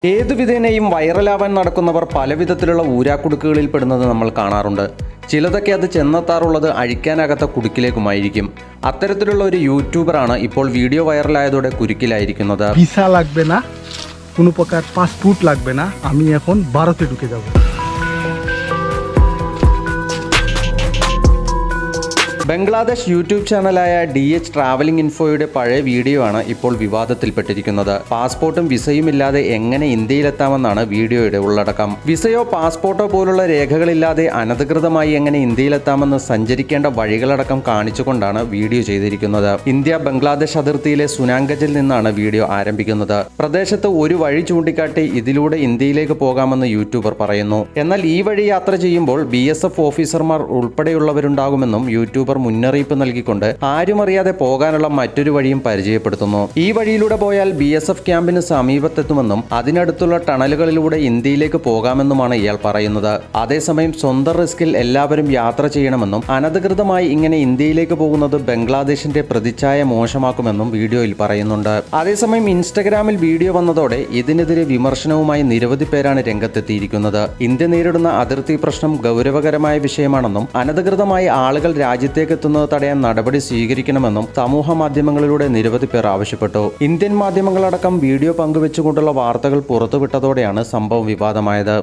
ഏതു വിധേനയും വൈറലാവാൻ നടക്കുന്നവർ പല വിധത്തിലുള്ള ഊരാക്കുടുക്കുകളിൽ പെടുന്നത് നമ്മൾ കാണാറുണ്ട്. ചിലതൊക്കെ അത് ചെന്നെത്താറുള്ളത് അഴിക്കാനാകാത്ത കുടുക്കിലേക്കുമായിരിക്കും. അത്തരത്തിലുള്ള ഒരു യൂട്യൂബറാണ് ഇപ്പോൾ വീഡിയോ വൈറലായതോടെ കുരുക്കിലായിരിക്കുന്നത്. ভিসা লাগবে না, কোনো প্রকার পাসপোর্ট লাগবে না, আমি এখন ভারতে ঢুকে যাব। ബംഗ്ലാദേശ് യൂട്യൂബ് ചാനലായ DH ട്രാവലിംഗ് ഇൻഫോയുടെ പഴയ വീഡിയോ ആണ് ഇപ്പോൾ വിവാദത്തിൽപ്പെട്ടിരിക്കുന്നത്. പാസ്പോർട്ടും വിസയും ഇല്ലാതെ എങ്ങനെ ഇന്ത്യയിലെത്താമെന്നാണ് വീഡിയോയുടെ ഉള്ളടക്കം. വിസയോ പാസ്പോർട്ടോ പോലുള്ള രേഖകളില്ലാതെ അനധികൃതമായി എങ്ങനെ ഇന്ത്യയിലെത്താമെന്ന് സഞ്ചരിക്കേണ്ട വഴികളടക്കം കാണിച്ചുകൊണ്ടാണ് വീഡിയോ ചെയ്തിരിക്കുന്നത്. ഇന്ത്യ ബംഗ്ലാദേശ് അതിർത്തിയിലെ സുനാംഗജിൽ നിന്നാണ് വീഡിയോ ആരംഭിക്കുന്നത്. പ്രദേശത്ത് ഒരു വഴി ചൂണ്ടിക്കാട്ടി ഇതിലൂടെ ഇന്ത്യയിലേക്ക് പോകാമെന്ന് യൂട്യൂബർ പറയുന്നു. എന്നാൽ ഈ വഴി യാത്ര ചെയ്യുമ്പോൾ BSF ഓഫീസർമാർ ഉൾപ്പെടെയുള്ളവരുണ്ടാകുമെന്നും യൂട്യൂബർ മുന്നറിയിപ്പ് നൽകിക്കൊണ്ട് ആരും അറിയാതെ പോകാനുള്ള മറ്റൊരു വഴിയും പരിചയപ്പെടുത്തുന്നു. ഈ വഴിയിലൂടെ പോയാൽ BSF ക്യാമ്പിന് സമീപത്തെത്തുമെന്നും അതിനടുത്തുള്ള ടണലുകളിലൂടെ ഇന്ത്യയിലേക്ക് പോകാമെന്നുമാണ് ഇയാൾ പറയുന്നത്. അതേസമയം സ്വന്തം റിസ്കിൽ എല്ലാവരും യാത്ര ചെയ്യണമെന്നും അനധികൃതമായി ഇങ്ങനെ ഇന്ത്യയിലേക്ക് പോകുന്നത് ബംഗ്ലാദേശിന്റെ പ്രതിച്ഛായ മോശമാക്കുമെന്നും വീഡിയോയിൽ പറയുന്നുണ്ട്. അതേസമയം ഇൻസ്റ്റഗ്രാമിൽ വീഡിയോ വന്നതോടെ ഇതിനെതിരെ വിമർശനവുമായി നിരവധി പേരാണ് രംഗത്തെത്തിയിരിക്കുന്നത്. ഇന്ത്യ നേരിടുന്ന അതിർത്തി പ്രശ്നം ഗൗരവകരമായ വിഷയമാണെന്നും അനധികൃതമായി ആളുകൾ രാജ്യത്തേക്ക് എത്തുന്നത് തടയാൻ നടപടി സ്വീകരിക്കണമെന്നും സമൂഹ മാധ്യമങ്ങളിലൂടെ നിരവധി പേർ ആവശ്യപ്പെട്ടു. ഇന്ത്യൻ മാധ്യമങ്ങളടക്കം വീഡിയോ പങ്കുവെച്ചുകൊണ്ടുള്ള വാർത്തകൾ പുറത്തുവിട്ടതോടെയാണ് സംഭവം വിവാദമായത്.